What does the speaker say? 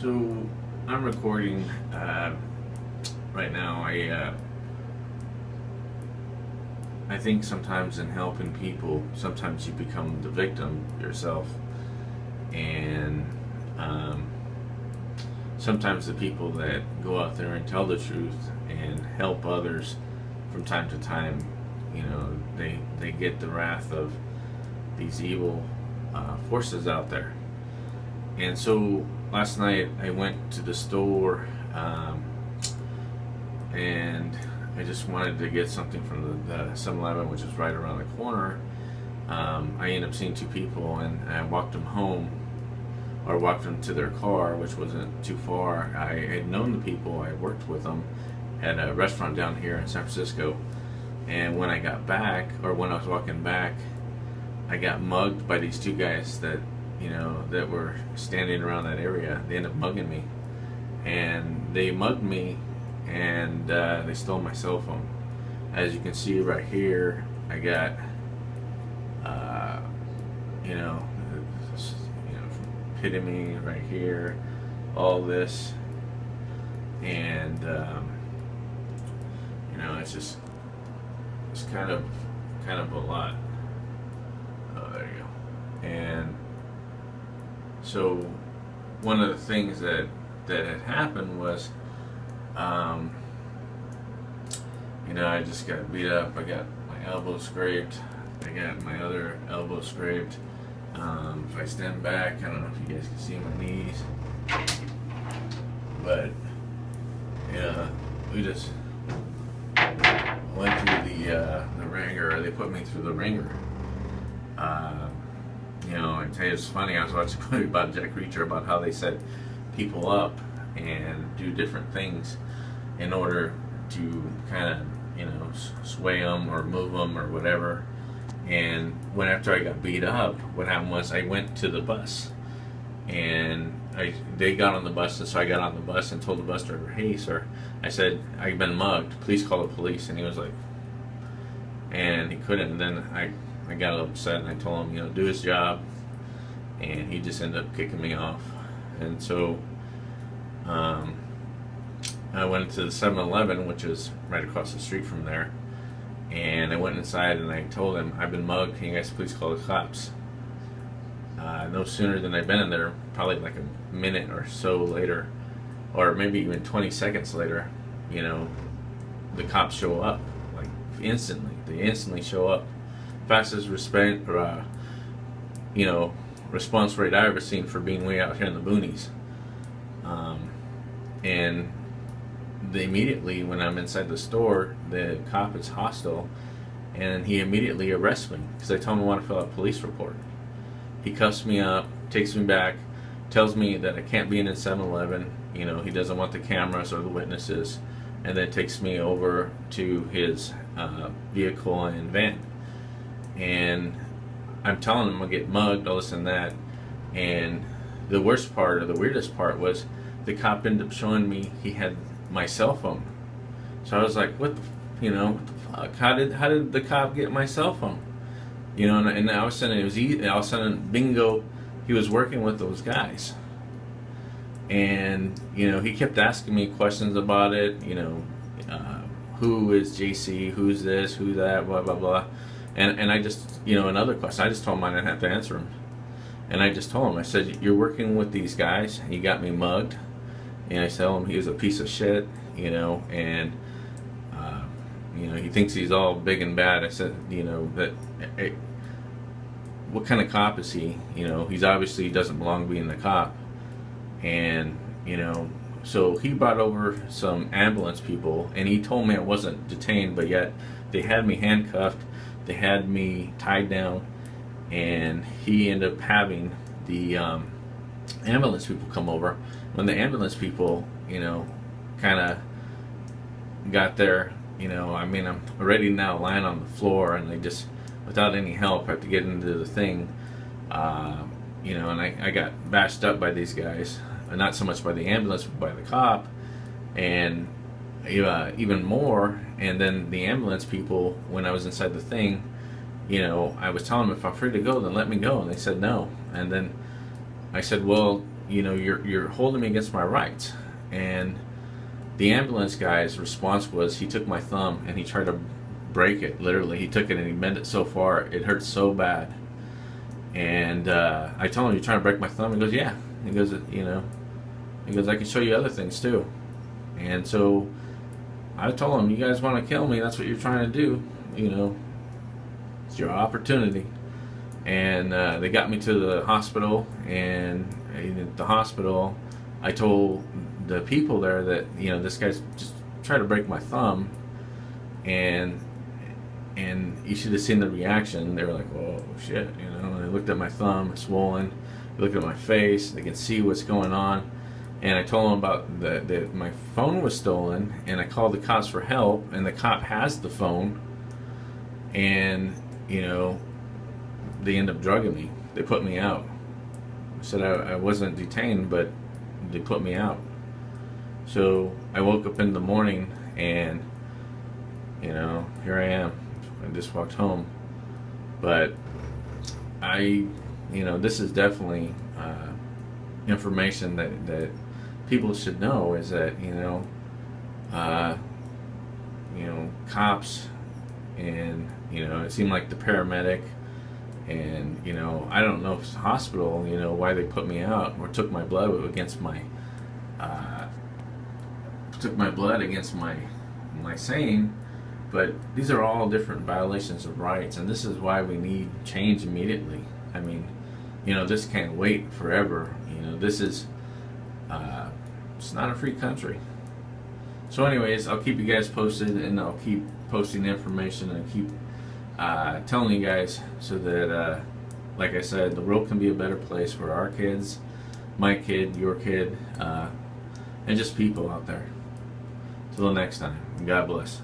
So I'm recording right now. I think sometimes in helping people, sometimes you become the victim yourself, and sometimes the people that go out there and tell the truth and help others from time to time, they get the wrath of these evil forces out there. And so last night I went to the store, and I just wanted to get something from the 7-Eleven, which is right around the corner. I ended up seeing two people, and I walked them home, or walked them to their car, which wasn't too far. I had known the people, I worked with them at a restaurant down here in San Francisco. And when I got back, or when I was walking back, I got mugged by these two guys that were standing around that area. They ended up mugging me, and they mugged me, and they stole my cell phone. As you can see right here, I got epitome right here, all this, and it's kind of a lot. Oh, there you go. And so one of the things that had happened was, I just got beat up. I got my elbow scraped. I got my other elbow scraped. If I stand back, I don't know if you guys can see my knees, but we just went through the ringer. They put me through the ringer. I tell you, it's funny. I was watching a movie about Jack Reacher, about how they set people up and do different things in order to kind of sway them or move them or whatever. And after I got beat up, what happened was I went to the bus, and they got on the bus, and so I got on the bus and told the bus driver, "Hey, sir," I said, "I've been mugged. Please call the police." And he was like, and he couldn't. And then I got a little upset, and I told him, do his job, and he just ended up kicking me off. And so I went to the 7-Eleven, which is right across the street from there, and I went inside and I told him, "I've been mugged. Can you guys please call the cops?" No sooner than I'd been in there, probably like a minute or so later, or maybe even 20 seconds later, the cops show up, like instantly. They instantly show up. Fastest response rate I ever seen for being way out here in the boonies. And they immediately, when I'm inside the store, the cop is hostile, and he immediately arrests me because I told him I want to fill out a police report. He cuffs me up, takes me back, tells me that I can't be in a 7-Eleven. He doesn't want the cameras or the witnesses, and then takes me over to his vehicle and van. And I'm telling him I'm gonna get mugged, all this and that. And the worst part, or the weirdest part, was the cop ended up showing me he had my cell phone. So I was like, what the fuck? How did the cop get my cell phone? And all of a sudden it was easy. All of a sudden, bingo, he was working with those guys. And he kept asking me questions about it. Who is JC? Who's this? Who that? Blah blah blah. And I just, another question. I just told him I didn't have to answer him. And I just told him, I said, "You're working with these guys. You got me mugged." And I told him he was a piece of shit, and he thinks he's all big and bad. I said, what kind of cop is he? He's obviously doesn't belong being the cop. And so he brought over some ambulance people, and he told me I wasn't detained, but yet they had me handcuffed, they had me tied down, and he ended up having the ambulance people come over. When the ambulance people, kind of got there, I'm already now lying on the floor, and I just, without any help, have to get into the thing, and I got bashed up by these guys, not so much by the ambulance, but by the cop, and even more. And then the ambulance people, when I was inside the thing, I was telling them, if I'm free to go, then let me go, and they said no. And then I said, well, you're holding me against my rights. And the ambulance guy's response was he took my thumb and he tried to break it. Literally, he took it and he bent it so far it hurt so bad. And I told him, "You're trying to break my thumb?" He goes, "Yeah." He goes, he goes, "I can show you other things too." And so I told him, "You guys want to kill me? That's what you're trying to do. It's your opportunity." And they got me to the hospital, and at the hospital, I told the people there that this guy's just tried to break my thumb, and you should have seen the reaction. They were like, "Oh shit," And they looked at my thumb, it's swollen. They looked at my face. They can see what's going on. And I told them about that my phone was stolen, and I called the cops for help. And the cop has the phone, and they end up drugging me. They put me out. I said I wasn't detained, but they put me out. So I woke up in the morning, and here I am. I just walked home. But this is definitely information that people should know, is that cops, and it seemed like the paramedic, and I don't know if it's the hospital, why they put me out or took my blood against my saying. But these are all different violations of rights, and this is why we need change immediately. I mean, this can't wait forever. This is it's not a free country. So anyways, I'll keep you guys posted, and I'll keep posting information, and keep telling you guys, so that like I said, the world can be a better place for our kids, my kid, your kid, and just people out there. Till next time, God bless.